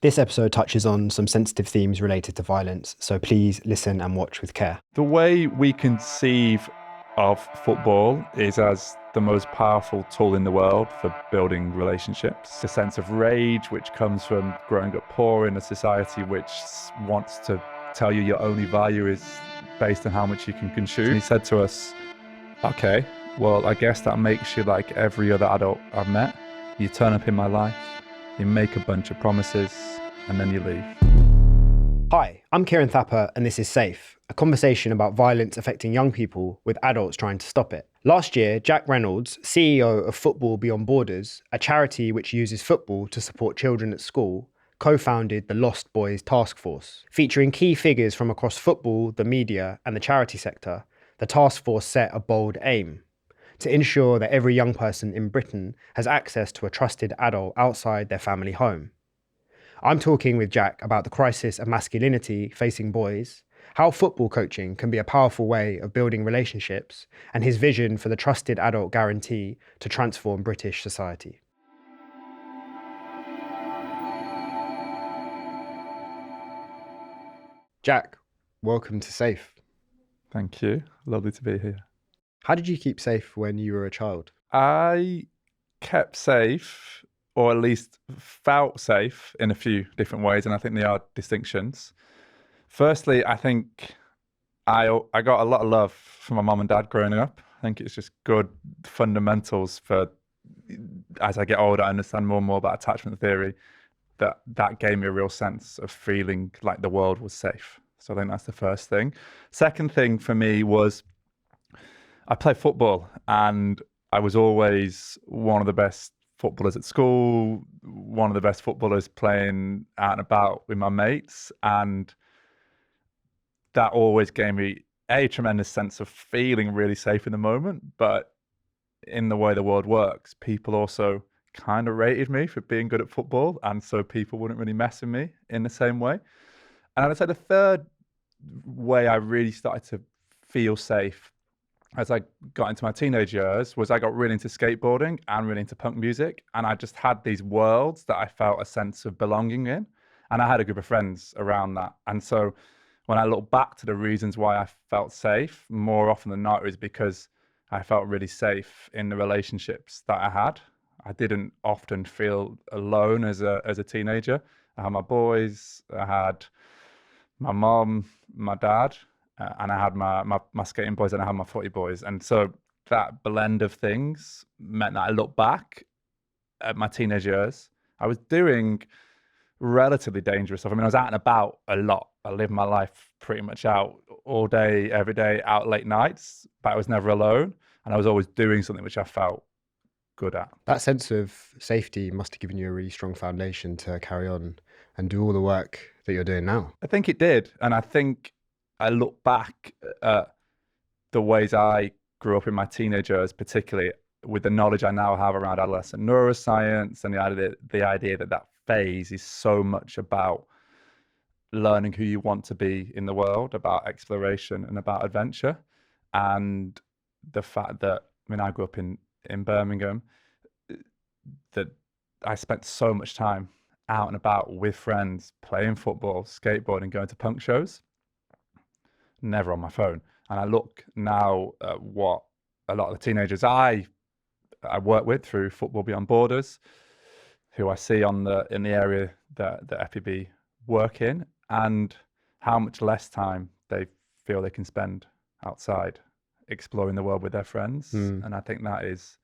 This episode touches on some sensitive themes related to violence, so please listen and watch with care. The way we conceive of football is as the most powerful tool in the world for building relationships. The sense of rage which comes from growing up poor in a society which wants to tell you your only value is based on how much you can consume. And he said to us, okay, well, I guess that makes you like every other adult I've met. You turn up in my life, you make a bunch of promises, and then you leave. Hi, I'm Ciaran Thapar, and this is Safe, a conversation about violence affecting young people with adults trying to stop it. Last year, Jack Reynolds, CEO of Football Beyond Borders, a charity which uses football to support children at school, co-founded the Lost Boys Task Force. Featuring key figures from across football, the media, and the charity sector, the task force set a bold aim: to ensure that every young person in Britain has access to a trusted adult outside their family home. I'm talking with Jack about the crisis of masculinity facing boys, how football coaching can be a powerful way of building relationships, and his vision for the trusted adult guarantee to transform British society. Jack, welcome to Safe. Thank you. Lovely to be here. How did you keep safe when you were a child? I kept safe, or at least felt safe in a few different ways, and I think there are distinctions. Firstly, I think I got a lot of love from my mum and dad growing up. I think it's just good fundamentals for, as I get older, I understand more and more about attachment theory, that gave me a real sense of feeling like the world was safe. So I think that's the first thing. Second thing for me was I played football, and I was always one of the best footballers at school, one of the best footballers playing out and about with my mates. And that always gave me a tremendous sense of feeling really safe in the moment. But in the way the world works, people also kind of rated me for being good at football. And so people wouldn't really mess with me in the same way. And I'd say the third way I really started to feel safe as I got into my teenage years was I got really into skateboarding and really into punk music. And I just had these worlds that I felt a sense of belonging in. And I had a group of friends around that. And so when I look back to the reasons why I felt safe, more often than not, it was because I felt really safe in the relationships that I had. I didn't often feel alone as a teenager. I had my boys, I had my mom, my dad, and I had my skating boys and I had my footy boys. And so that blend of things meant that I look back at my teenage years, I was doing relatively dangerous stuff. I mean, I was out and about a lot. I lived my life pretty much out all day, every day, out late nights, but I was never alone. And I was always doing something which I felt good at. That sense of safety must have given you a really strong foundation to carry on and do all the work that you're doing now. I think it did. And I think I look back at the ways I grew up in my teenage years, particularly with the knowledge I now have around adolescent neuroscience and the idea that phase is so much about learning who you want to be in the world, about exploration and about adventure. And the fact that, I mean, I grew up in Birmingham, that I spent so much time out and about with friends, playing football, skateboarding, going to punk shows, never on my phone. And I look now at what a lot of the teenagers I work with through Football Beyond Borders, who I see in the area that FBB work in, and how much less time they feel they can spend outside exploring the world with their friends. And I think that is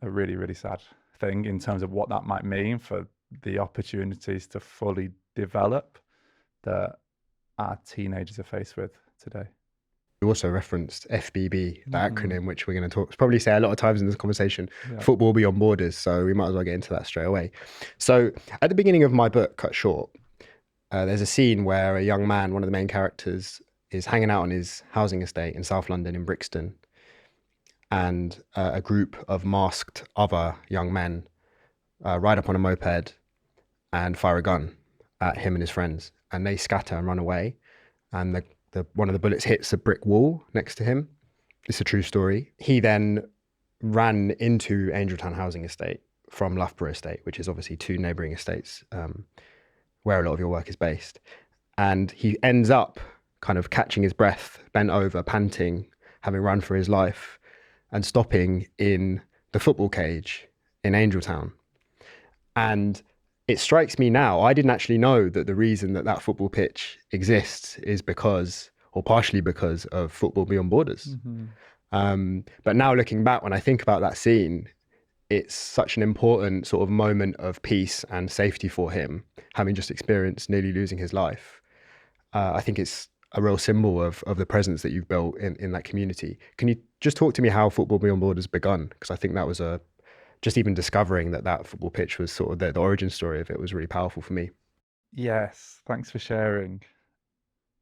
a really, really sad thing in terms of what that might mean for the opportunities to fully develop that our teenagers are faced with today. You also referenced FBB, the acronym, which we're going to probably say a lot of times in this conversation, Football Beyond Borders. So we might as well get into that straight away. So at the beginning of my book, Cut Short, there's a scene where a young man, one of the main characters, is hanging out on his housing estate in South London in Brixton. And a group of masked other young men ride up on a moped and fire a gun at him and his friends. And they scatter and run away. And one of the bullets hits a brick wall next to him. It's a true story. He then ran into Angeltown Housing Estate, from Loughborough Estate, which is obviously two neighbouring estates where a lot of your work is based. And he ends up kind of catching his breath, bent over, panting, having run for his life, and stopping in the football cage in Angeltown. And it strikes me now, I didn't actually know that the reason that that football pitch exists is because, or partially because, of Football Beyond Borders. But now looking back, when I think about that scene, it's such an important sort of moment of peace and safety for him, having just experienced nearly losing his life. I think it's a real symbol of the presence that you've built in that community. Can you just talk to me how Football Beyond Borders begun? Because I think that was just even discovering that football pitch was sort of the origin story of it was really powerful for me. Yes, thanks for sharing.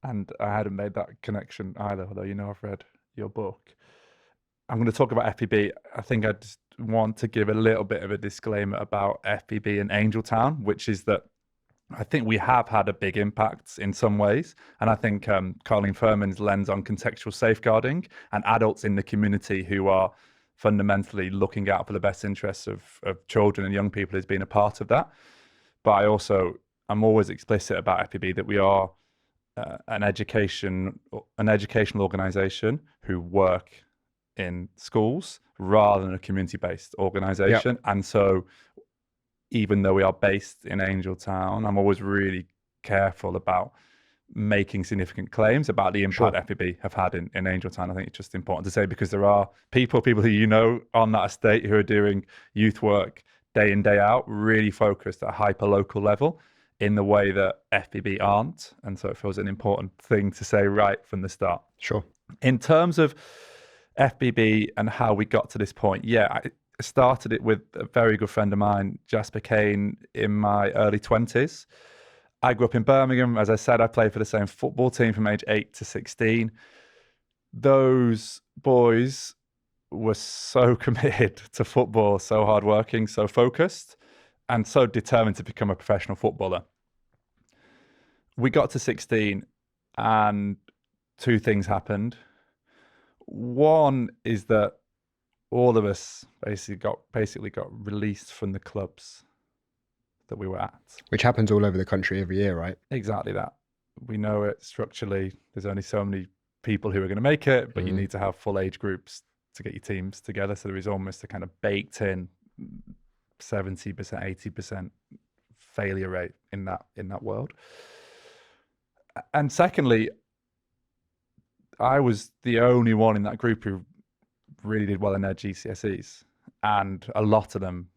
And I hadn't made that connection either, although I've read your book. I'm going to talk about FPB. I think I just want to give a little bit of a disclaimer about FPB and Angeltown, which is that I think we have had a big impact in some ways. And I think Colleen Furman's lens on contextual safeguarding and adults in the community who are fundamentally looking out for the best interests of children and young people has been a part of that. But I'm always explicit about FPB that we are an educational organisation who work in schools rather than a community-based organisation. Yep. And so even though we are based in Angeltown, I'm always really careful about making significant claims about the impact FPB have had in Angeltown. I think it's just important to say, because there are people who on that estate who are doing youth work day in, day out, really focused at a hyper-local level in the way that FPB aren't. And so it feels an important thing to say right from the start. Sure. In terms of FPB and how we got to this point, I started it with a very good friend of mine, Jasper Kane, in my early 20s. I grew up in Birmingham. As I said, I played for the same football team from age 8 to 16. Those boys were so committed to football, so hardworking, so focused, and so determined to become a professional footballer. We got to 16 and two things happened. One is that all of us basically got released from the clubs that we were at. Which happens all over the country every year, right? Exactly that. We know it structurally. There's only so many people who are going to make it, but you need to have full age groups to get your teams together. So there is almost a kind of baked in 70%, 80% failure rate in that world. And secondly, I was the only one in that group who really did well in their GCSEs, and a lot of them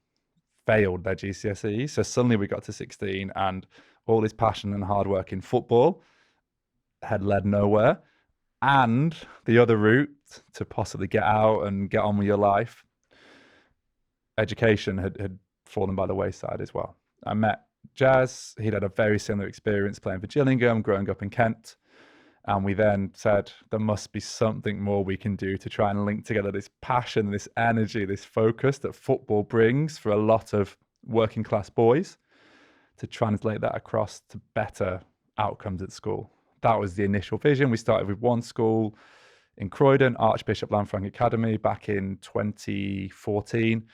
failed their GCSEs. So suddenly we got to 16 and all this passion and hard work in football had led nowhere. And the other route to possibly get out and get on with your life, education, had fallen by the wayside as well. I met Jazz. He'd had a very similar experience playing for Gillingham, growing up in Kent. And we then said, there must be something more we can do to try and link together this passion, this energy, this focus that football brings for a lot of working class boys, to translate that across to better outcomes at school. That was the initial vision. We started with one school in Croydon, Archbishop Lanfranc Academy, back in 2014.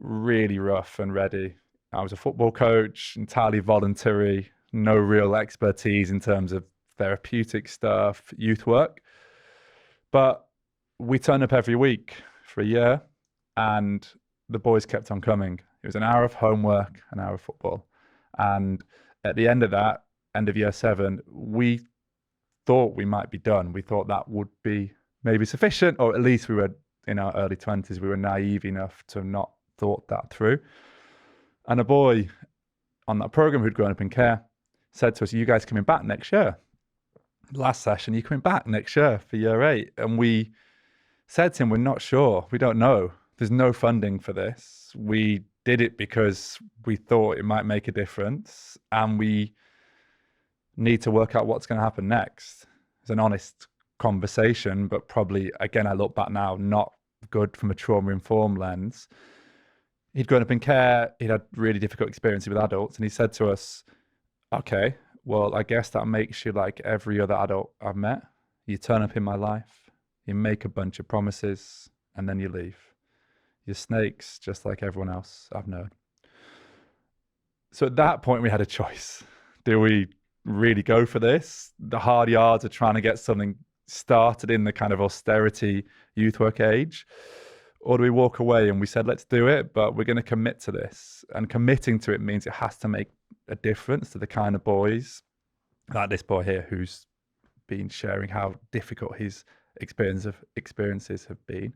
Really rough and ready. I was a football coach, entirely voluntary, no real expertise in terms of therapeutic stuff, youth work. But we turned up every week for a year and the boys kept on coming. It was an hour of homework, an hour of football. And at the end of that, end of year 7, we thought we might be done. We thought that would be maybe sufficient, or at least we were in our early 20s. We were naive enough to have not thought that through. And a boy on that program who'd grown up in care said to us, "You guys coming back next year? Last session, you coming back next year for year 8? And we said to him, we're not sure. We don't know. There's no funding for this. We did it because we thought it might make a difference. And we need to work out what's going to happen next. It's an honest conversation, but probably, again, I look back now, not good from a trauma-informed lens. He'd grown up in care. He'd had really difficult experiences with adults. And he said to us, okay, well, I guess that makes you like every other adult I've met. You turn up in my life, you make a bunch of promises, and then you leave. You're snakes, just like everyone else I've known. So at that point, we had a choice. Do we really go for this? The hard yards of trying to get something started in the kind of austerity youth work age? Or do we walk away? And we said, let's do it, but we're going to commit to this. And committing to it means it has to make a difference to the kind of boys, like this boy here, who's been sharing how difficult his experiences have been.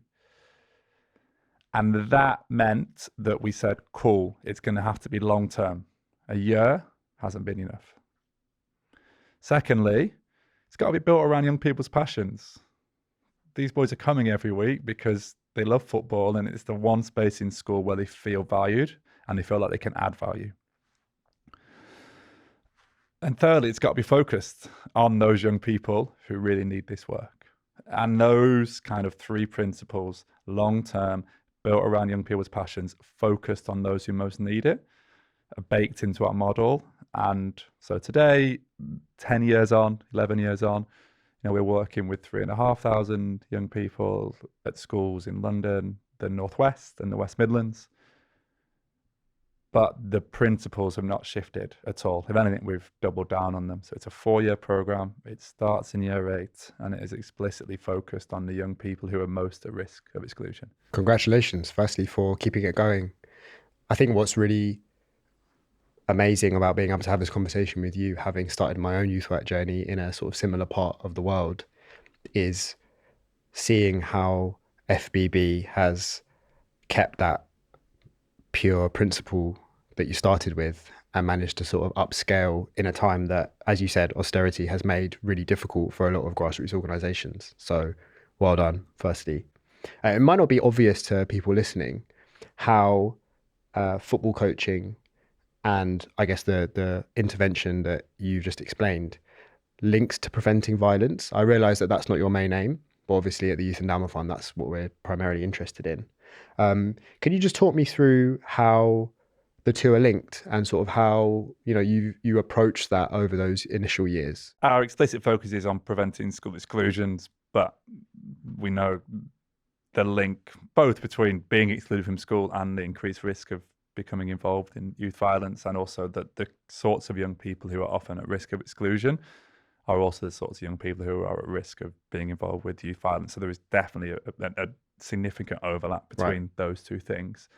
And that meant that we said, cool, it's going to have to be long term. A year hasn't been enough. Secondly, it's got to be built around young people's passions. These boys are coming every week because they love football, and it's the one space in school where they feel valued and they feel like they can add value. And thirdly, it's got to be focused on those young people who really need this work. And those kind of three principles, long term, built around young people's passions, focused on those who most need it, are baked into our model. And so today, 10 years on, 11 years on, we're working with 3,500 young people at schools in London, the Northwest and the West Midlands. But the principles have not shifted at all. If anything, we've doubled down on them. So it's a 4-year program. It starts in year 8, and it is explicitly focused on the young people who are most at risk of exclusion. Congratulations, firstly, for keeping it going. I think what's really amazing about being able to have this conversation with you, having started my own youth work journey in a sort of similar part of the world, is seeing how FBB has kept that pure principle that you started with and managed to sort of upscale in a time that, as you said, austerity has made really difficult for a lot of grassroots organizations. So well done, firstly. It might not be obvious to people listening how football coaching and I guess the intervention that you've just explained links to preventing violence. I realise that that's not your main aim, but obviously at the Youth Endowment Fund, that's what we're primarily interested in. Can you just talk me through how the two are linked and sort of how you approach that over those initial years? Our explicit focus is on preventing school exclusions, but we know the link both between being excluded from school and the increased risk of becoming involved in youth violence, and also that the sorts of young people who are often at risk of exclusion are also the sorts of young people who are at risk of being involved with youth violence. So there is definitely a significant overlap between those two things.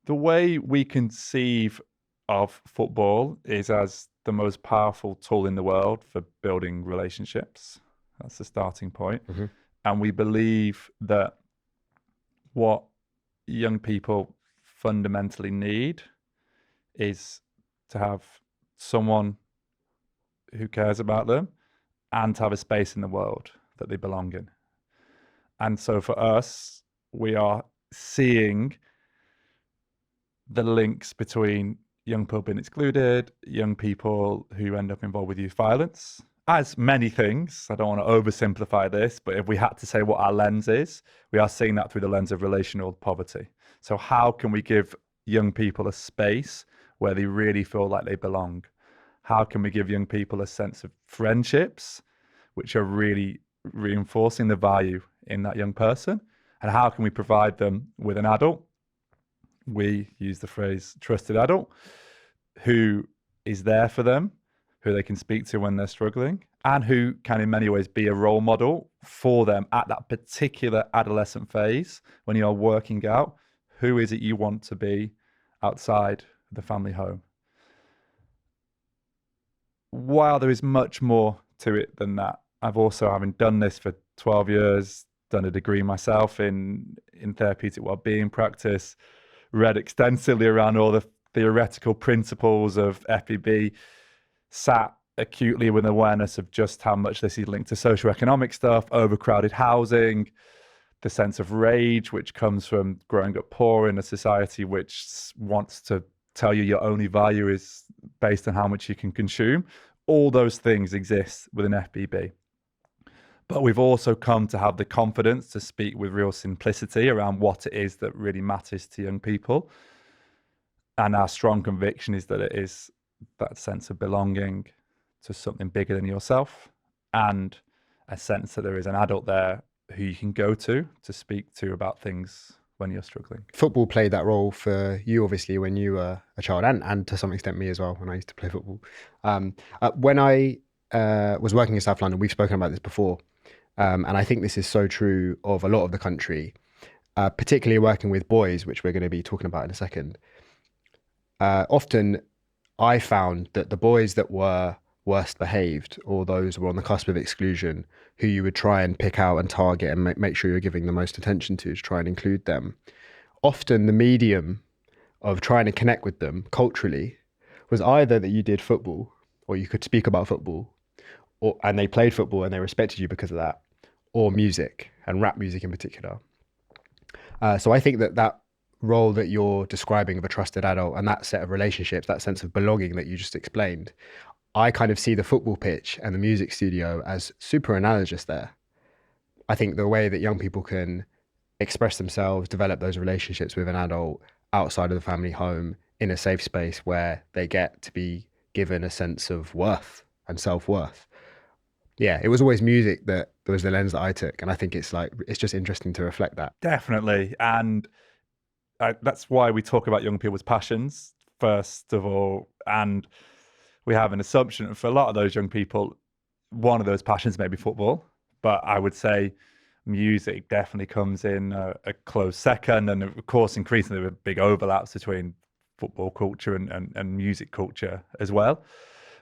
The way we conceive of football is as the most powerful tool in the world for building relationships. That's the starting point. Mm-hmm. And we believe that what young people fundamentally need is to have someone who cares about them and to have a space in the world that they belong in. And so for us, we are seeing the links between young people being excluded, young people who end up involved with youth violence, as many things. I don't want to oversimplify this, but if we had to say what our lens is, we are seeing that through the lens of relational poverty. So how can we give young people a space where they really feel like they belong? How can we give young people a sense of friendships, which are really reinforcing the value in that young person? And how can we provide them with an adult? We use the phrase trusted adult, who is there for them, who they can speak to when they're struggling, and who can in many ways be a role model for them at that particular adolescent phase when you are working out who is it you want to be outside the family home. While there is much more to it than that, I've also, having done this for 12 years, done a degree myself in therapeutic wellbeing practice, read extensively around all the theoretical principles of FEB, sat acutely with awareness of just how much this is linked to socioeconomic stuff, overcrowded housing, the sense of rage which comes from growing up poor in a society which wants to tell you your only value is based on how much you can consume. All those things exist within FBB. But we've also come to have the confidence to speak with real simplicity around what it is that really matters to young people. And our strong conviction is that it is that sense of belonging to something bigger than yourself, and a sense that there is an adult there who you can go to speak to about things when you're struggling. Football played that role for you, obviously, when you were a child, and to some extent me as well, when I used to play football. When I was working in South London, we've spoken about this before, and I think this is so true of a lot of the country, particularly working with boys, which we're going to be talking about in a second. Often I found that the boys that were worst behaved, or those who were on the cusp of exclusion, who you would try and pick out and target and make sure you're giving the most attention to try and include them. Often the medium of trying to connect with them culturally was either that you did football, or you could speak about football, and they played football and they respected you because of that, or music, and rap music in particular. So I think that role that you're describing of a trusted adult and that set of relationships, that sense of belonging that you just explained, I kind of see the football pitch and the music studio as super analogous there. I think the way that young people can express themselves, develop those relationships with an adult outside of the family home in a safe space where they get to be given a sense of worth and self-worth. Yeah, it was always music that was the lens that I took. And I think it's just interesting to reflect that. Definitely. And that's why we talk about young people's passions, first of all. And we have an assumption for a lot of those young people, one of those passions may be football, but I would say music definitely comes in a close second. And of course, increasingly, there are big overlaps between football culture and music culture as well.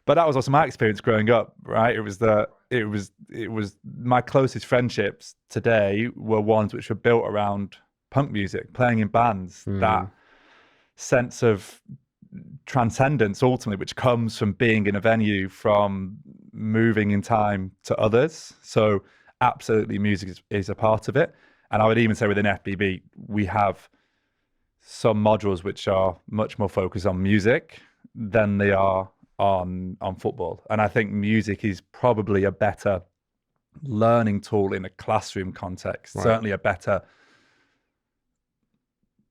But that was also my experience growing up, right? It was my closest friendships today were ones which were built around punk music, playing in bands, that sense of transcendence ultimately, which comes from being in a venue, from moving in time to others. So absolutely music is a part of it. And I would even say within FBB, we have some modules which are much more focused on music than they are on football. And I think music is probably a better learning tool in a classroom context, right. Certainly a better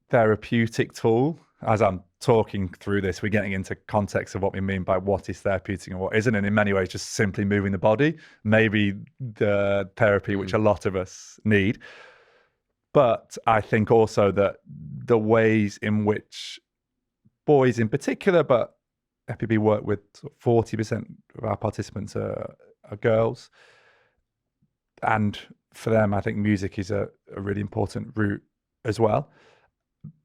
therapeutic tool. As I'm talking through this, we're getting into context of what we mean by what is therapeutic and what isn't. And in many ways, just simply moving the body, maybe the therapy which a lot of us need. But I think also that the ways in which boys in particular, but FPB work with 40% of our participants are girls. And for them, I think music is a really important route as well.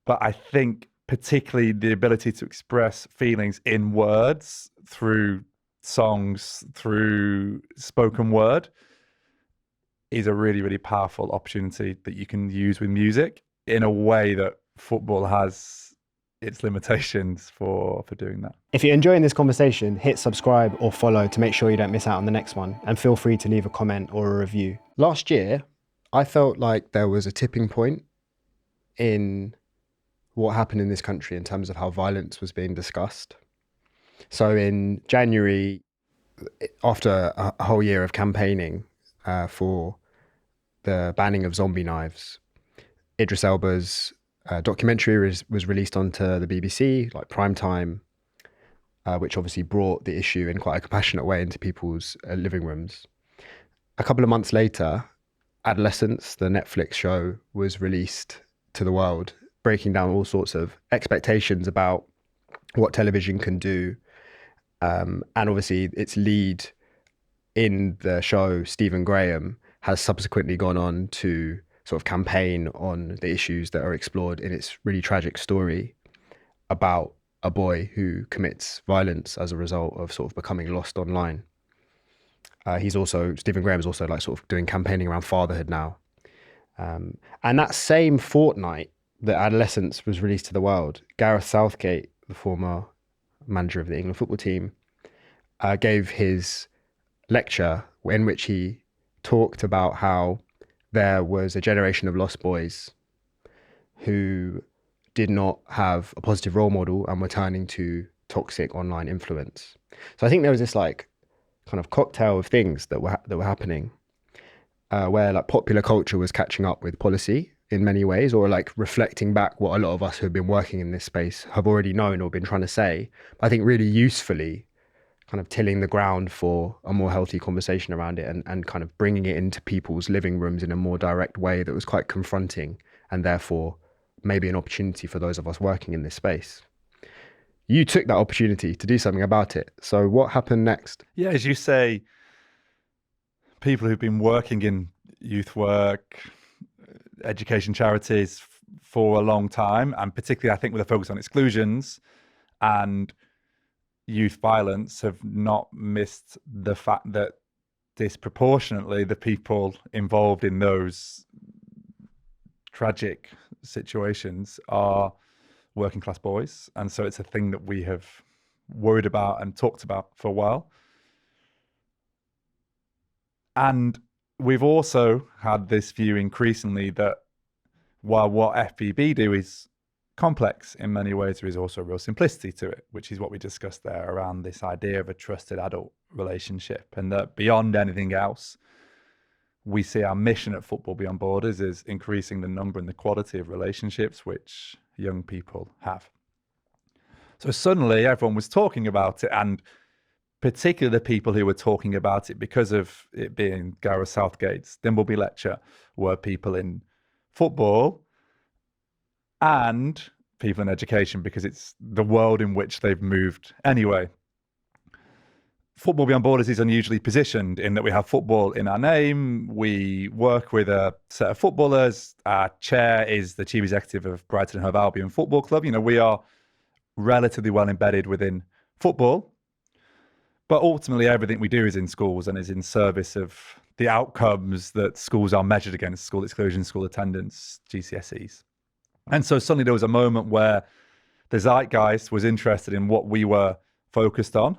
But I think particularly the ability to express feelings in words through songs, through spoken word is a really, really powerful opportunity that you can use with music in a way that football has its limitations for doing that. If you're enjoying this conversation, hit subscribe or follow to make sure you don't miss out on the next one, and feel free to leave a comment or a review. Last year, I felt like there was a tipping point in what happened in this country in terms of how violence was being discussed. So in January, after a whole year of campaigning for the banning of zombie knives, Idris Elba's documentary was released onto the BBC, like prime time, which obviously brought the issue in quite a compassionate way into people's living rooms. A couple of months later, Adolescence, the Netflix show, was released to the world, breaking down all sorts of expectations about what television can do. And obviously its lead in the show, Stephen Graham, has subsequently gone on to sort of campaign on the issues that are explored in its really tragic story about a boy who commits violence as a result of sort of becoming lost online. Stephen Graham is also like sort of doing campaigning around fatherhood now. And that same fortnight that Adolescence was released to the world, Gareth Southgate, the former manager of the England football team, gave his lecture in which he talked about how there was a generation of lost boys who did not have a positive role model and were turning to toxic online influence. So I think there was this like kind of cocktail of things that were happening, where like popular culture was catching up with policy in many ways, or like reflecting back what a lot of us who have been working in this space have already known or been trying to say. But I think really usefully kind of tilling the ground for a more healthy conversation around it, and kind of bringing it into people's living rooms in a more direct way that was quite confronting, and therefore maybe an opportunity for those of us working in this space. You took that opportunity to do something about it. So what happened next? Yeah, as you say, people who've been working in youth work, education charities for a long time, and particularly I think with a focus on exclusions and youth violence, have not missed the fact that disproportionately the people involved in those tragic situations are working class boys. And so it's a thing that we have worried about and talked about for a while. And we've also had this view increasingly that while what FBB do is complex in many ways, there is also a real simplicity to it, which is what we discussed there around this idea of a trusted adult relationship. And that beyond anything else, we see our mission at Football Beyond Borders is increasing the number and the quality of relationships which young people have. So suddenly everyone was talking about it, and particularly the people who were talking about it because of it being Gareth Southgate's Dimbleby lecture were people in football and people in education, because it's the world in which they've moved anyway. Football Beyond Borders is unusually positioned in that we have football in our name. We work with a set of footballers. Our chair is the chief executive of Brighton and Hove Albion Football Club. We are relatively well embedded within football. But ultimately, everything we do is in schools and is in service of the outcomes that schools are measured against: school exclusion, school attendance, GCSEs. And so suddenly there was a moment where the zeitgeist was interested in what we were focused on.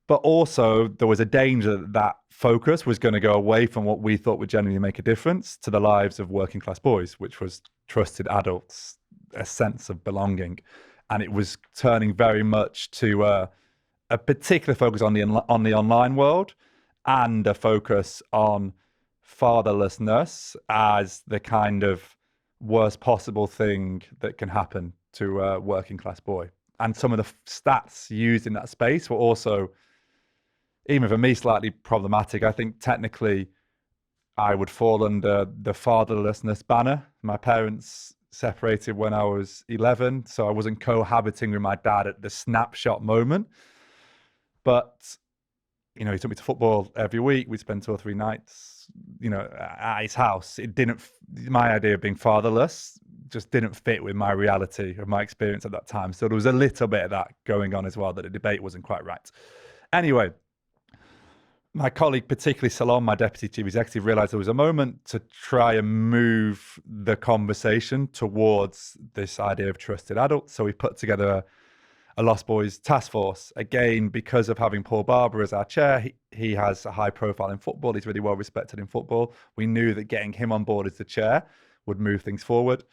But also there was a danger that that focus was going to go away from what we thought would genuinely make a difference to the lives of working class boys, which was trusted adults, a sense of belonging. And it was turning very much to a particular focus on the online world, and a focus on fatherlessness as the kind of worst possible thing that can happen to a working class boy. And some of the stats used in that space were also, even for me, slightly problematic. I think technically I would fall under the fatherlessness banner. My parents separated when I was 11, so I wasn't cohabiting with my dad at the snapshot moment. But, he took me to football every week. We'd spend 2 or 3 nights, at his house. My idea of being fatherless just didn't fit with my reality of my experience at that time. So there was a little bit of that going on as well, that the debate wasn't quite right. Anyway, my colleague, particularly Salon, my deputy chief executive, realized there was a moment to try and move the conversation towards this idea of trusted adults. So we put together a Lost Boys task force. Again, because of having Paul Barber as our chair, he has a high profile in football. He's really well respected in football. We knew that getting him on board as the chair would move things forward.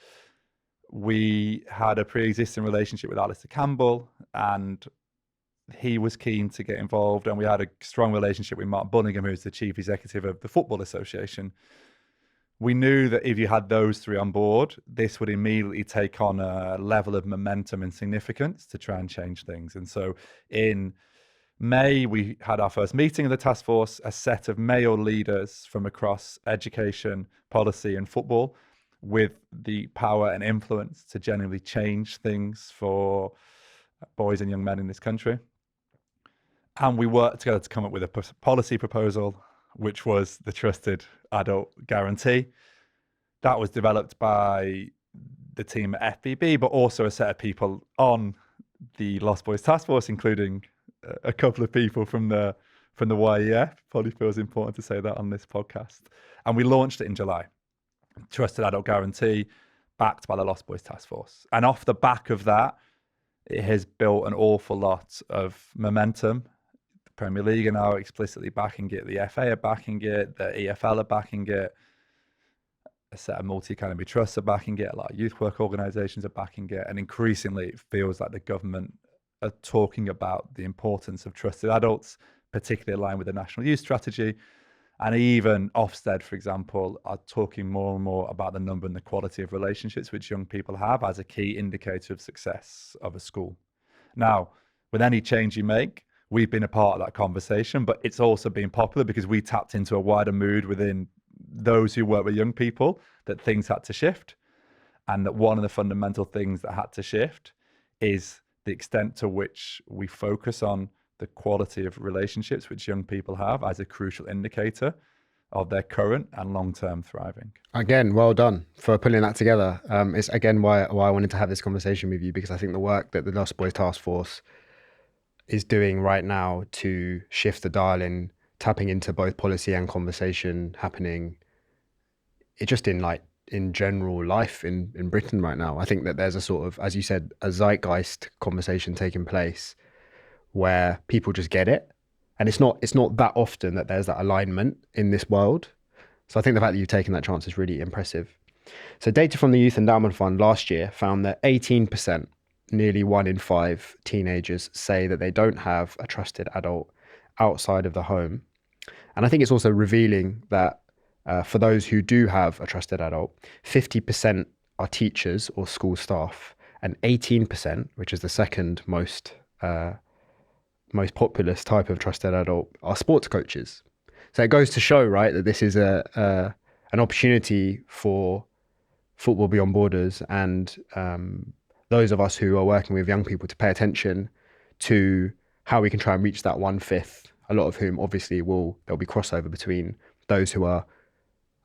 We had a pre-existing relationship with Alistair Campbell, and he was keen to get involved. And we had a strong relationship with Mark Bunningham, who's the chief executive of the Football Association. We knew that if you had those 3 on board, this would immediately take on a level of momentum and significance to try and change things. And so in May, we had our first meeting of the task force, a set of male leaders from across education, policy, and football, with the power and influence to genuinely change things for boys and young men in this country. And we worked together to come up with a policy proposal, which was the Trusted Adult Guarantee. That was developed by the team at FBB, but also a set of people on the Lost Boys Task Force, including a couple of people from the YEF. Probably feels important to say that on this podcast. And we launched it in July. Trusted Adult Guarantee, backed by the Lost Boys Task Force. And off the back of that, it has built an awful lot of momentum. The Premier League are now explicitly backing it. The FA are backing it. The EFL are backing it. A set of multi-academy trusts are backing it. A lot of youth work organisations are backing it. And increasingly, it feels like the government are talking about the importance of trusted adults, particularly aligned with the National Youth Strategy. And even Ofsted, for example, are talking more and more about the number and the quality of relationships which young people have as a key indicator of success of a school. Now, with any change you make, we've been a part of that conversation, but it's also been popular because we tapped into a wider mood within those who work with young people that things had to shift. And that one of the fundamental things that had to shift is the extent to which we focus on the quality of relationships which young people have as a crucial indicator of their current and long-term thriving. Again, well done for pulling that together. It's again why I wanted to have this conversation with you, because I think the work that the Lost Boys Task Force is doing right now to shift the dial in tapping into both policy and conversation happening, it just in general life in Britain right now. I think that there's a sort of, as you said, a zeitgeist conversation taking place where people just get it. And it's not that often that there's that alignment in this world. So I think the fact that you've taken that chance is really impressive. So data from the Youth Endowment Fund last year found that 18%, nearly 1 in 5 teenagers, say that they don't have a trusted adult outside of the home. And I think it's also revealing that for those who do have a trusted adult, 50% are teachers or school staff, and 18%, which is the second most populous type of trusted adult, are sports coaches. So it goes to show, right, that this is an opportunity for Football Beyond Borders and those of us who are working with young people to pay attention to how we can try and reach that 1/5, a lot of whom obviously there'll be crossover between those who are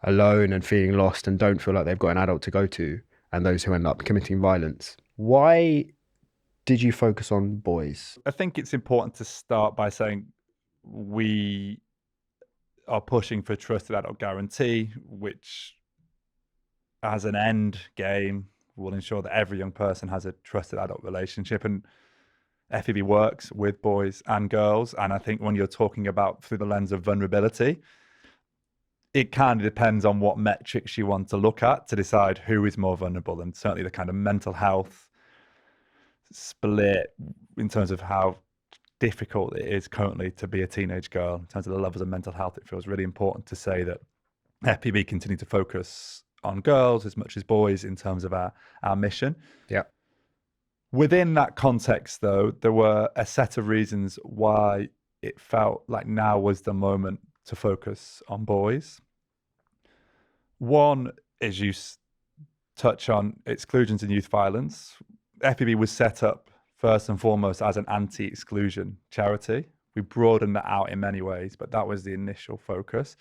alone and feeling lost and don't feel like they've got an adult to go to, and those who end up committing violence. Why did you focus on boys? I think it's important to start by saying we are pushing for trusted adult guarantee, which as an end game will ensure that every young person has a trusted adult relationship. And FEB works with boys and girls. And I think when you're talking about through the lens of vulnerability, it kind of depends on what metrics you want to look at to decide who is more vulnerable. And certainly the kind of mental health split in terms of how difficult it is currently to be a teenage girl, in terms of the levels of mental health, it feels really important to say that FPB continue to focus on girls as much as boys in terms of our mission. Yeah. Within that context, though, there were a set of reasons why it felt like now was the moment to focus on boys. One is you touch on exclusions and youth violence. FPB was set up first and foremost as an anti-exclusion charity. We broadened that out in many ways, but that was the initial focus.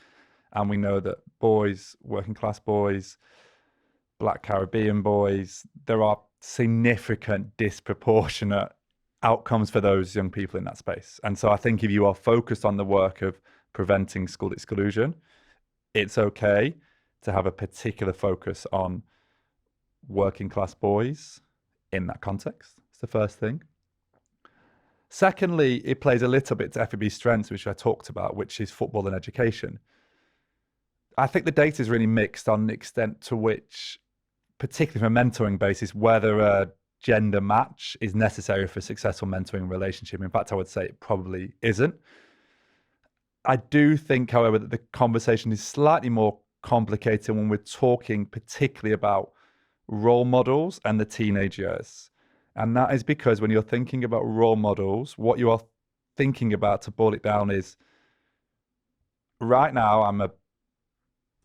And we know that boys, working class boys, Black Caribbean boys, there are significant disproportionate outcomes for those young people in that space. And so I think if you are focused on the work of preventing school exclusion, it's okay to have a particular focus on working class boys in that context. It's the first thing. Secondly, it plays a little bit to FEB's strengths, which I talked about, which is football and education. I think the data is really mixed on the extent to which, particularly from a mentoring basis, whether a gender match is necessary for a successful mentoring relationship. In fact, I would say it probably isn't. I do think, however, that the conversation is slightly more complicated when we're talking particularly about role models and the teenage years. And that is because when you're thinking about role models, what you are thinking about, to boil it down, is right now I'm a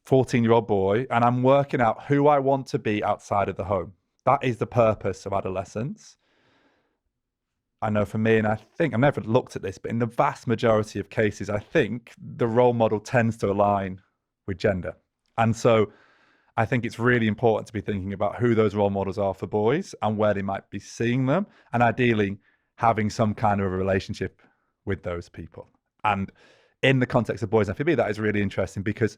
14-year-old boy and I'm working out who I want to be outside of the home. That is the purpose of adolescence. I know for me, and I think I've never looked at this, but in the vast majority of cases, I think the role model tends to align with gender. And so I think it's really important to be thinking about who those role models are for boys and where they might be seeing them, and ideally having some kind of a relationship with those people. And in the context of boys and FEB, that is really interesting because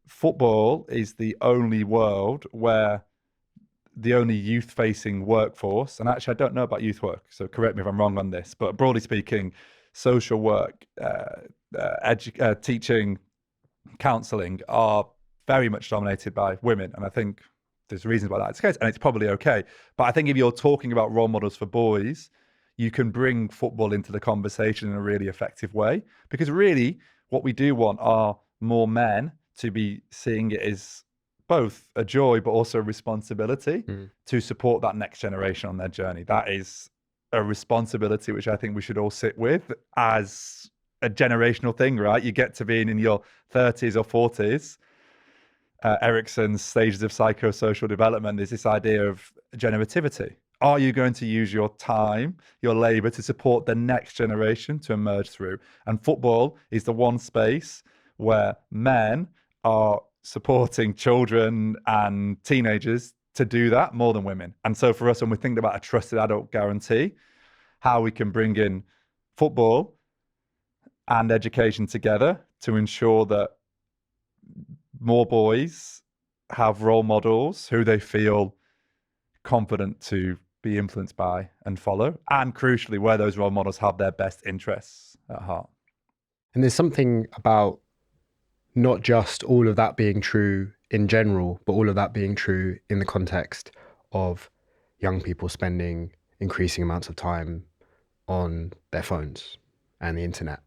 football is the only world where the only youth-facing workforce, and actually I don't know about youth work, so correct me if I'm wrong on this, but broadly speaking, social work, teaching, counselling are very much dominated by women. And I think there's reasons why that's the case, and it's probably okay. But I think if you're talking about role models for boys, you can bring football into the conversation in a really effective way, because really what we do want are more men to be seeing it as both a joy but also a responsibility to support that next generation on their journey. That is a responsibility which I think we should all sit with as a generational thing, right? You get to being in your 30s or 40s. Erickson's stages of psychosocial development is this idea of generativity. Are you going to use your time, your labor to support the next generation to emerge through? And football is the one space where men are supporting children and teenagers to do that more than women. And so for us, when we think about a trusted adult guarantee, how we can bring in football and education together to ensure that more boys have role models who they feel confident to be influenced by and follow, and crucially, where those role models have their best interests at heart. And there's something about not just all of that being true in general, but all of that being true in the context of young people spending increasing amounts of time on their phones and the internet.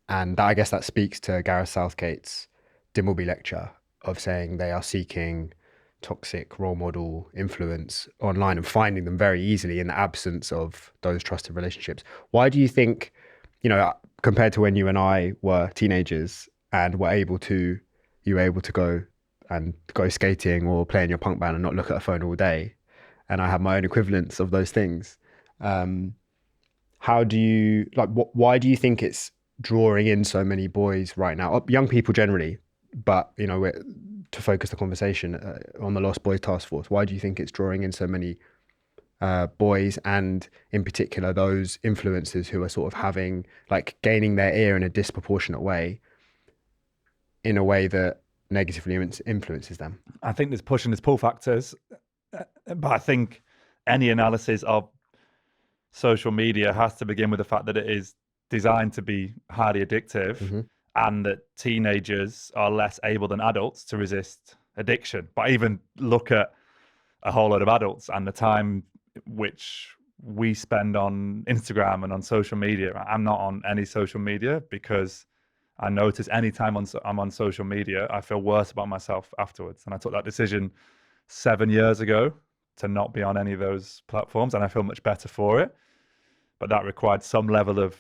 And I guess that speaks to Gareth Southgate's Dimbleby lecture of saying they are seeking toxic role model influence online and finding them very easily in the absence of those trusted relationships. Why do you think, compared to when you and I were teenagers and you were able to go skating or play in your punk band and not look at a phone all day, and I have my own equivalents of those things. Why do you think it's drawing in so many boys right now, young people generally, but to focus the conversation on the Lost Boys Task Force, why do you think it's drawing in so many boys, and in particular those influencers who are sort of gaining their ear in a disproportionate way, in a way that negatively influences them? I think there's push and there's pull factors, but I think any analysis of social media has to begin with the fact that it is designed to be highly addictive, mm-hmm. and that teenagers are less able than adults to resist addiction. But even look at a whole load of adults and the time which we spend on Instagram and on social media. I'm not on any social media because I notice anytime I'm on social media, I feel worse about myself afterwards. And I took that decision 7 years ago to not be on any of those platforms, and I feel much better for it. But that required some level of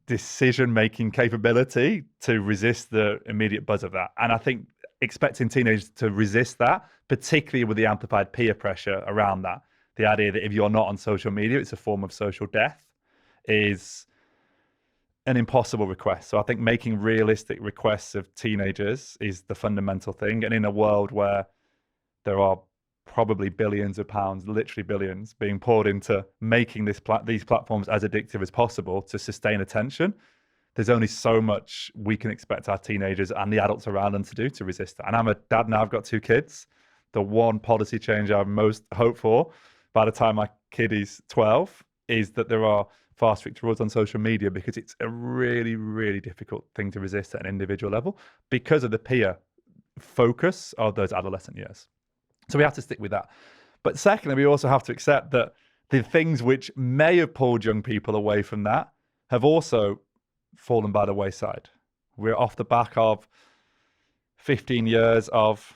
decision-making capability to resist the immediate buzz of that. And I think expecting teenagers to resist that, particularly with the amplified peer pressure around that, the idea that if you're not on social media, it's a form of social death, is an impossible request. So I think making realistic requests of teenagers is the fundamental thing. And in a world where there are probably billions of pounds, literally billions, being poured into making these platforms as addictive as possible to sustain attention, there's only so much we can expect our teenagers and the adults around them to do to resist that. And I'm a dad now, I've got 2 kids. The one policy change I most hope for by the time my kid is 12 is that there are far stricter rules on social media, because it's a really, really difficult thing to resist at an individual level because of the peer focus of those adolescent years. So we have to stick with that. But secondly, we also have to accept that the things which may have pulled young people away from that have also fallen by the wayside. We're off the back of 15 years of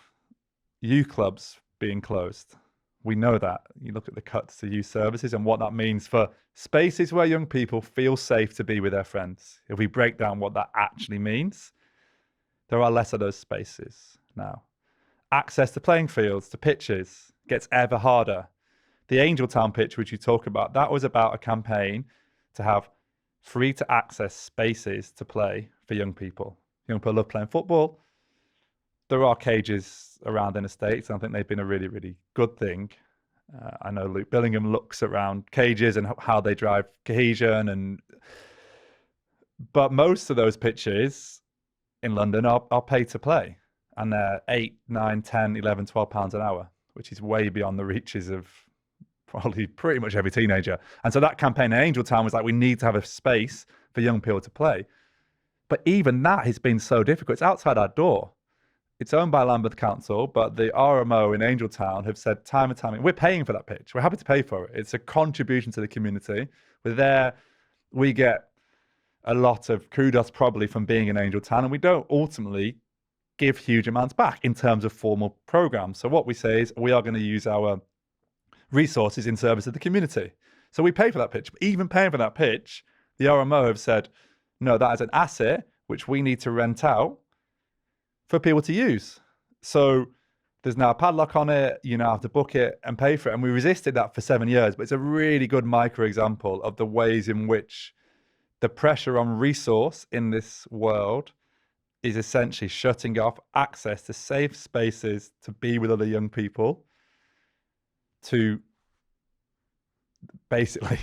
youth clubs being closed. We know that. You look at the cuts to youth services and what that means for spaces where young people feel safe to be with their friends. If we break down what that actually means, there are less of those spaces now. Access to playing fields, to pitches, gets ever harder. The Angeltown pitch, which you talk about, that was about a campaign to have free to access spaces to play for young people. Young people love playing football. There are cages around in the States, and I think they've been a really, really good thing. I know Luke Billingham looks around cages and how they drive cohesion, but most of those pitches in London are pay to play, and they're 8, 9, 10, 11, 12 pounds an hour, which is way beyond the reaches of probably pretty much every teenager. And so that campaign in Angeltown was like, we need to have a space for young people to play. But even that has been so difficult. It's outside our door. It's owned by Lambeth Council, but the RMO in Angeltown have said time and time, we're paying for that pitch. We're happy to pay for it. It's a contribution to the community. We're there. We get a lot of kudos probably from being in Angeltown, and we don't ultimately give huge amounts back in terms of formal programs. So what we say is we are going to use our resources in service of the community. So we pay for that pitch. But even paying for that pitch, the RMO have said, no, that is an asset which we need to rent out for people to use. So there's now a padlock on it. You now have to book it and pay for it. And we resisted that for 7 years. But it's a really good micro example of the ways in which the pressure on resource in this world is essentially shutting off access to safe spaces to be with other young people, to basically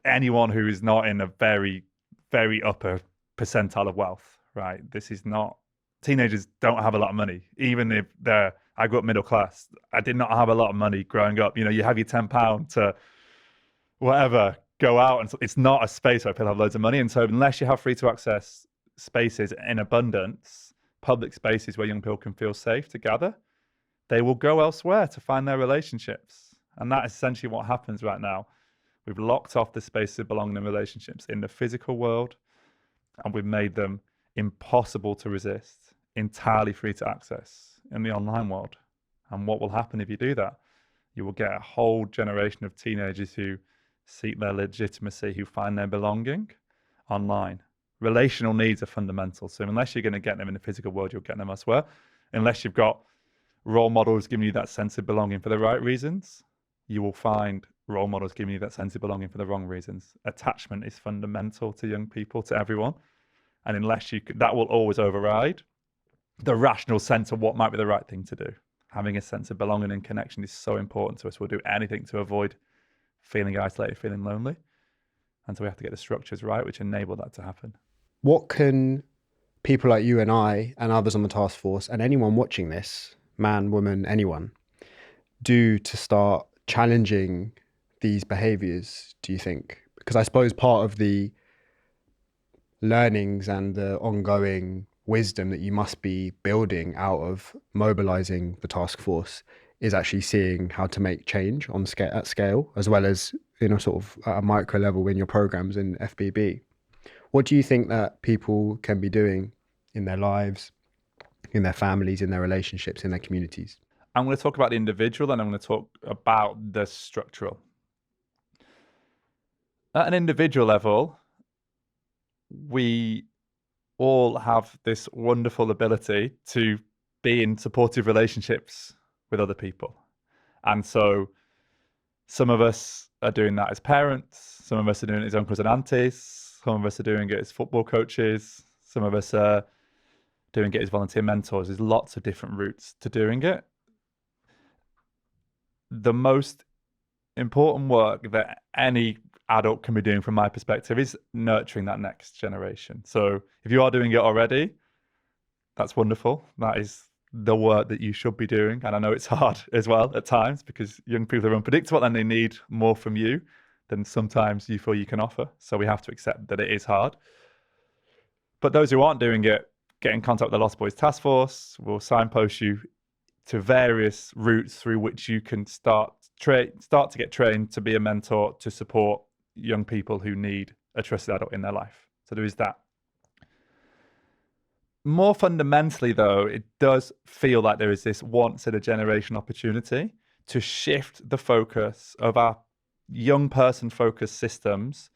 anyone who is not in a very, very upper percentile of wealth, right? This is not, teenagers don't have a lot of money. Even if I grew up middle class, I did not have a lot of money growing up. You know, you have your £10 to whatever, go out, and it's not a space where people have loads of money. And so unless you have free to access spaces in abundance, public spaces where young people can feel safe to gather, they will go elsewhere to find their relationships. And that is essentially what happens right now. We've locked off the spaces of belonging and relationships in the physical world, and we've made them impossible to resist, entirely free to access in the online world. And what will happen if you do that? You will get a whole generation of teenagers who seek their legitimacy, who find their belonging online. Relational needs are fundamental. So unless you're going to get them in the physical world, you'll get them elsewhere. Unless you've got role models giving you that sense of belonging for the right reasons, you will find role models giving you that sense of belonging for the wrong reasons. Attachment is fundamental to young people, to everyone. And unless that will always override the rational sense of what might be the right thing to do. Having a sense of belonging and connection is so important to us. We'll do anything to avoid feeling isolated, feeling lonely. And so we have to get the structures right, which enable that to happen. What can people like you and I and others on the task force and anyone watching this, man, woman, anyone, do to start challenging these behaviors, do you think? Because I suppose part of the learnings and the ongoing wisdom that you must be building out of mobilizing the task force is actually seeing how to make change on at scale, as well as, you know, sort of at a micro level in your programs in FBB. What do you think that people can be doing in their lives, in their families, in their relationships, in their communities? I'm going to talk about the individual, and I'm going to talk about the structural. At an individual level, we all have this wonderful ability to be in supportive relationships with other people. And so some of us are doing that as parents, some of us are doing it as uncles and aunties, some of us are doing it as football coaches, some of us are doing it as volunteer mentors. There's lots of different routes to doing it. The most important work that any adult can be doing, from my perspective, is nurturing that next generation. So if you are doing it already, that's wonderful. That is the work that you should be doing. And I know it's hard as well at times, because young people are unpredictable and they need more from you than sometimes you feel you can offer. So we have to accept that it is hard. But those who aren't doing it, get in contact with the Lost Boys Task Force. We'll signpost you to various routes through which you can start to get trained to be a mentor, to support young people who need a trusted adult in their life. So there is that. More fundamentally, though, it does feel like there is this once in a generation opportunity to shift the focus of our young person focused systems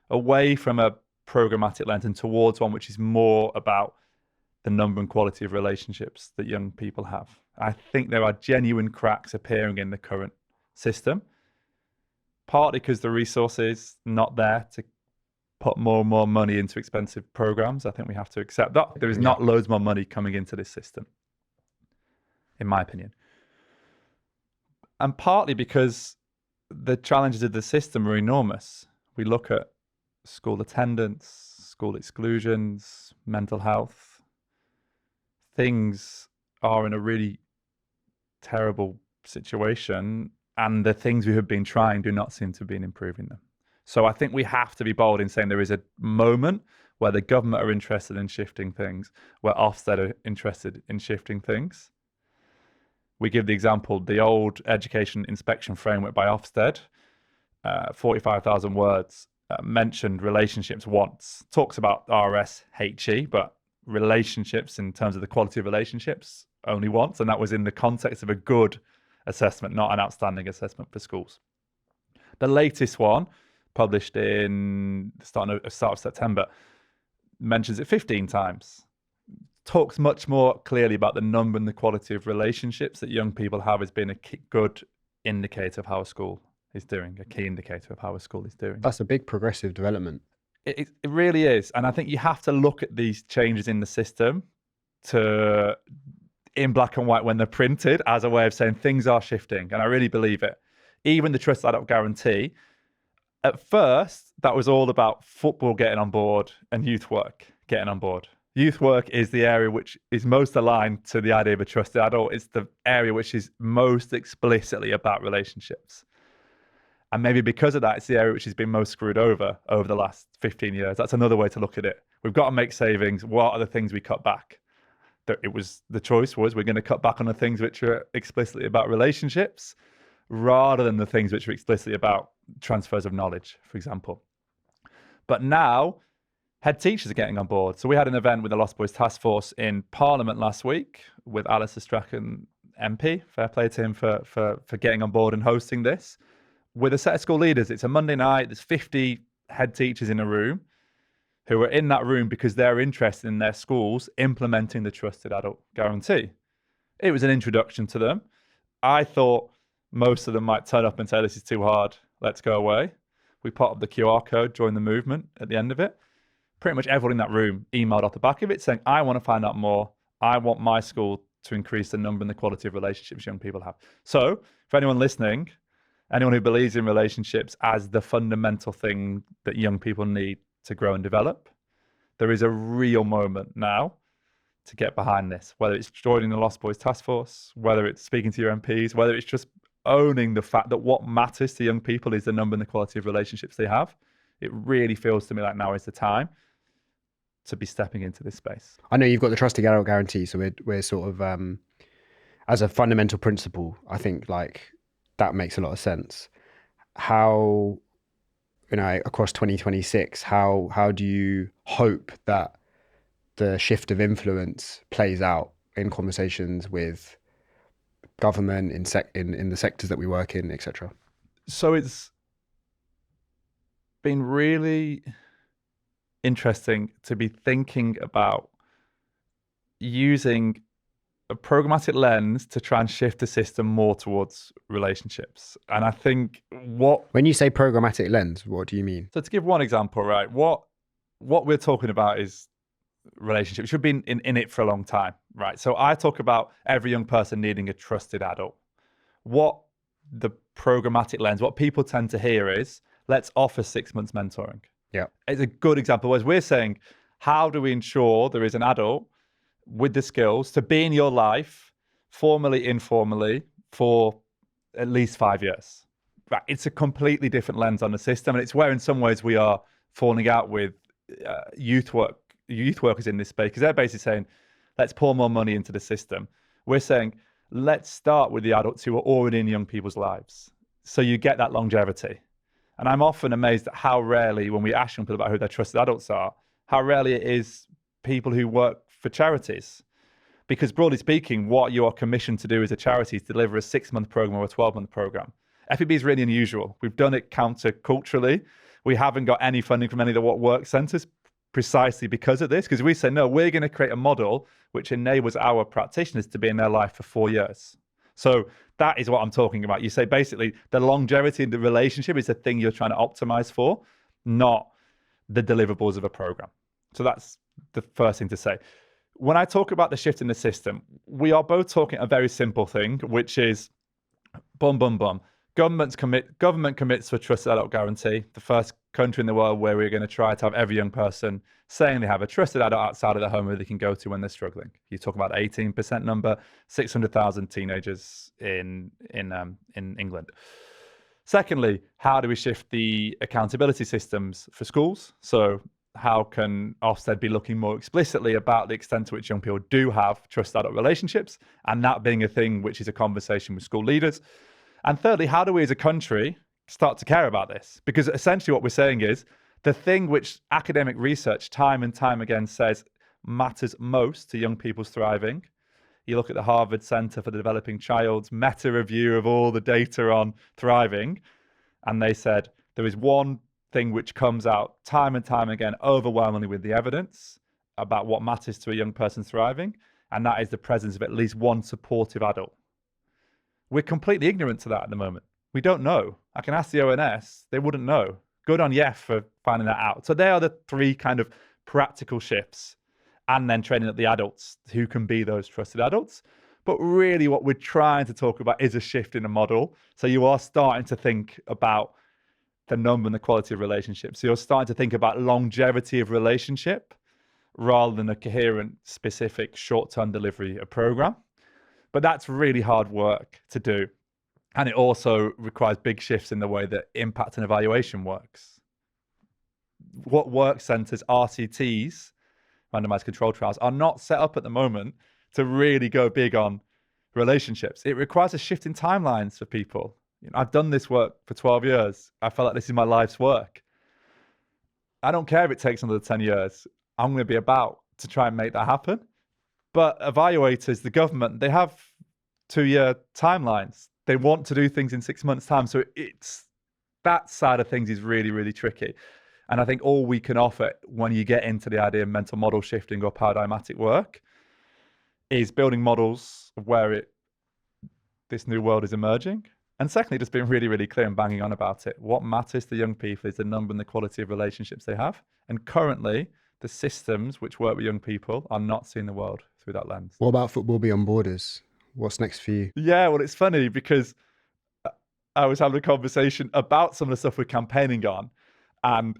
away from a programmatic lens and towards one which is more about the number and quality of relationships that young people have. I think there are genuine cracks appearing in the current system, partly because the resources not there to put more and more money into expensive programs. I think we have to accept that. There is not loads more money coming into this system, in my opinion. And partly because the challenges of the system are enormous. We look at school attendance, school exclusions, mental health. Things are in a really terrible situation, and the things we have been trying do not seem to have been improving them. So I think we have to be bold in saying there is a moment where the government are interested in shifting things, where Ofsted are interested in shifting things. We give the example, the old education inspection framework by Ofsted, 45,000 words, mentioned relationships once, talks about RSHE, but relationships in terms of the quality of relationships only once, and that was in the context of a good assessment, not an outstanding assessment for schools. The latest one, published in the start of September, mentions it 15 times. Talks much more clearly about the number and the quality of relationships that young people have as being a good indicator of how a school is doing, a key indicator of how a school is doing. That's a big progressive development. It really is. And I think you have to look at these changes in the system in black and white when they're printed as a way of saying things are shifting. And I really believe it. Even the Trusted Adult Guarantee, at first, that was all about football getting on board and youth work getting on board. Youth work is the area which is most aligned to the idea of a trusted adult. It's the area which is most explicitly about relationships. And maybe because of that, it's the area which has been most screwed over the last 15 years. That's another way to look at it. We've got to make savings. What are the things we cut back? The choice was we're going to cut back on the things which are explicitly about relationships rather than the things which are explicitly about transfers of knowledge, for example. But now, head teachers are getting on board. So we had an event with the Lost Boys Task Force in Parliament last week with Alistair Strachan MP. Fair play to him for getting on board and hosting this. With a set of school leaders, it's a Monday night. There's 50 head teachers in a room who are in that room because they're interested in their schools implementing the Trusted Adult Guarantee. It was an introduction to them. I thought most of them might turn up and say, this is too hard, let's go away. We put up the QR code, join the movement at the end of it. Pretty much everyone in that room emailed off the back of it saying, I want to find out more. I want my school to increase the number and the quality of relationships young people have. So for anyone listening, anyone who believes in relationships as the fundamental thing that young people need to grow and develop, there is a real moment now to get behind this, whether it's joining the Lost Boys Task Force, whether it's speaking to your MPs, whether it's just owning the fact that what matters to young people is the number and the quality of relationships they have. It really feels to me like now is the time to be stepping into this space. I know you've got the Trusted Adult Guarantee, so we're sort of, as a fundamental principle, I think like that makes a lot of sense. How, across 2026, how do you hope that the shift of influence plays out in conversations with government, in the sectors that we work in, etc.? So it's been really interesting to be thinking about using a programmatic lens to try and shift the system more towards relationships. And I think when you say programmatic lens, what do you mean? So to give one example, right, what we're talking about is relationships. We've been in it for a long time, right? So I talk about every young person needing a trusted adult. What the programmatic lens, what people tend to hear is, let's offer 6 months mentoring. Yeah. It's a good example. Whereas we're saying, how do we ensure there is an adult with the skills to be in your life, formally, informally, for at least 5 years? Right. It's a completely different lens on the system. And it's where in some ways we are falling out with youth workers in this space, because they're basically saying, let's pour more money into the system. We're saying, let's start with the adults who are already in young people's lives, so you get that longevity. And I'm often amazed at how rarely, when we ask young people about who their trusted adults are, how rarely it is people who work for charities. Because broadly speaking, what you are commissioned to do as a charity is deliver a 6-month program or a 12-month program. FEB is really unusual. We've done it counter-culturally. We haven't got any funding from any of the work centres precisely because of this, because we say, no, we're going to create a model which enables our practitioners to be in their life for 4 years. So that is what I'm talking about. You say basically the longevity of the relationship is the thing you're trying to optimize for, not the deliverables of a program. So that's the first thing to say. When I talk about the shift in the system, we are both talking a very simple thing, which is boom, boom, boom. Government commits to a trusted adult guarantee, the first country in the world where we're going to try to have every young person saying they have a trusted adult outside of their home where they can go to when they're struggling. You talk about 18% number, 600,000 teenagers in England. Secondly, how do we shift the accountability systems for schools? So how can Ofsted be looking more explicitly about the extent to which young people do have trusted adult relationships, and that being a thing which is a conversation with school leaders? And thirdly, how do we as a country start to care about this? Because essentially what we're saying is the thing which academic research time and time again says matters most to young people's thriving. You look at the Harvard Center for the Developing Child's meta review of all the data on thriving, And they said there is one thing which comes out time and time again, overwhelmingly with the evidence about what matters to a young person thriving, and that is the presence of at least one supportive adult. We're completely ignorant to that at the moment. We don't know. I can ask the ONS, they wouldn't know. Good on Yef for finding that out. So they are the three kind of practical shifts, and then training up the adults who can be those trusted adults. But really what we're trying to talk about is a shift in the model. So you are starting to think about the number and the quality of relationships. So you're starting to think about longevity of relationship rather than a coherent, specific, short-term delivery of program. But that's really hard work to do. And it also requires big shifts in the way that impact and evaluation works. What work centers, RCTs, randomized control trials, are not set up at the moment to really go big on relationships. It requires a shift in timelines for people. I've done this work for 12 years. I felt like this is my life's work. I don't care if it takes another 10 years. I'm going to be about to try and make that happen. But evaluators, the government, they have 2-year timelines. They want to do things in 6 months' time. So it's that side of things is really, really tricky. And I think all we can offer when you get into the idea of mental model shifting or paradigmatic work is building models of where this new world is emerging. And secondly, just being really, really clear and banging on about it. What matters to young people is the number and the quality of relationships they have. And currently, the systems which work with young people are not seeing the world through that lens. What about Football Beyond Borders? What's next for you? Yeah, well, it's funny because I was having a conversation about some of the stuff we're campaigning on, and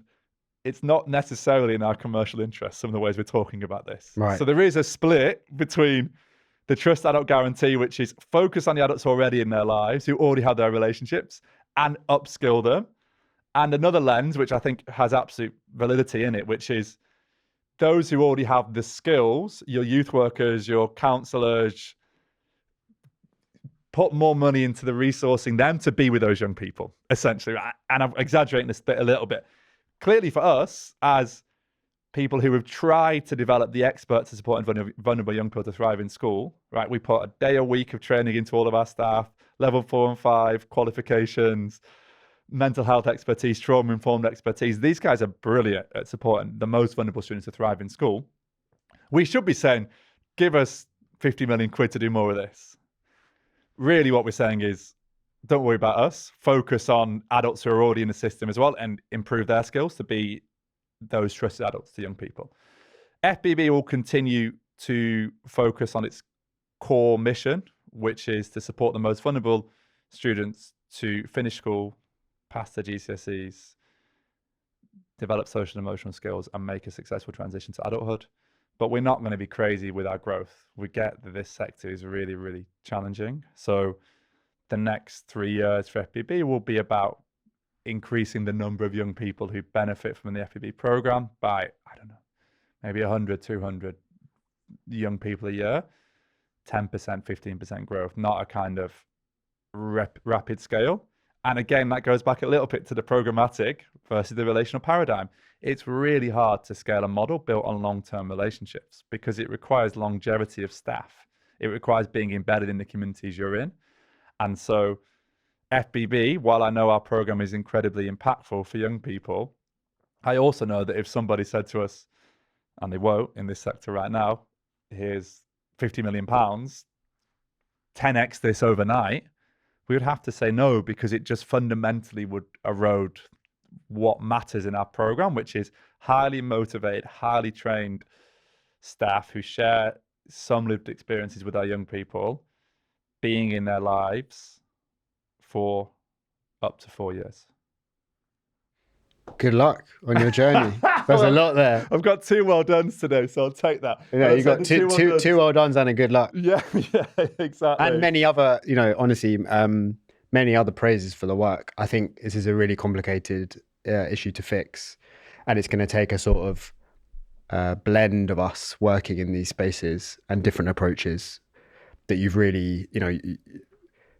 it's not necessarily in our commercial interest, some of the ways we're talking about this. Right. So there is a split between the Trust Adult Guarantee, which is focus on the adults already in their lives, who already have their relationships, and upskill them. And another lens, which I think has absolute validity in it, which is those who already have the skills, your youth workers, your counsellors, put more money into the resourcing them to be with those young people, essentially. And I'm exaggerating this bit a little bit. Clearly for us, as people who have tried to develop the experts to support vulnerable young people to thrive in school, right? We put a day a week of training into all of our staff, level 4 and 5 qualifications, mental health expertise, trauma-informed expertise. These guys are brilliant at supporting the most vulnerable students to thrive in school. We should be saying, give us 50 million quid to do more of this. Really what we're saying is, don't worry about us. Focus on adults who are already in the system as well and improve their skills to be those trusted adults to young people. FBB will continue to focus on its core mission, which is to support the most vulnerable students to finish school, pass their GCSEs, develop social and emotional skills, and make a successful transition to adulthood. But we're not going to be crazy with our growth. We get that this sector is really, really challenging. So the next 3 years for FBB will be about increasing the number of young people who benefit from the FBB program by, I don't know, maybe 100, 200 young people a year, 10%, 15% growth, not a kind of rapid scale. And again, that goes back a little bit to the programmatic versus the relational paradigm. It's really hard to scale a model built on long-term relationships because it requires longevity of staff. It requires being embedded in the communities you're in. And so FBB, while I know our program is incredibly impactful for young people, I also know that if somebody said to us, and they won't in this sector right now, here's £50 million, 10x this overnight, we would have to say no because it just fundamentally would erode what matters in our program, which is highly motivated, highly trained staff who share some lived experiences with our young people, being in their lives for up to 4 years. Good luck on your journey. There's a lot there. I've got 2 well dones today, so I'll take that. Yeah, you got two well dones and a good luck. Yeah, exactly. And many other, honestly, many other praises for the work. I think this is a really complicated issue to fix, and it's going to take a sort of blend of us working in these spaces and different approaches that you've really,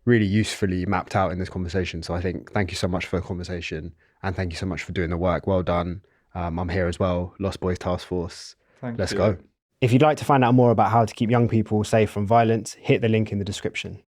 really usefully mapped out in this conversation. So I think thank you so much for the conversation and thank you so much for doing the work. Well done. I'm here as well. Lost Boys Task Force. Let's go. If you'd like to find out more about how to keep young people safe from violence, hit the link in the description.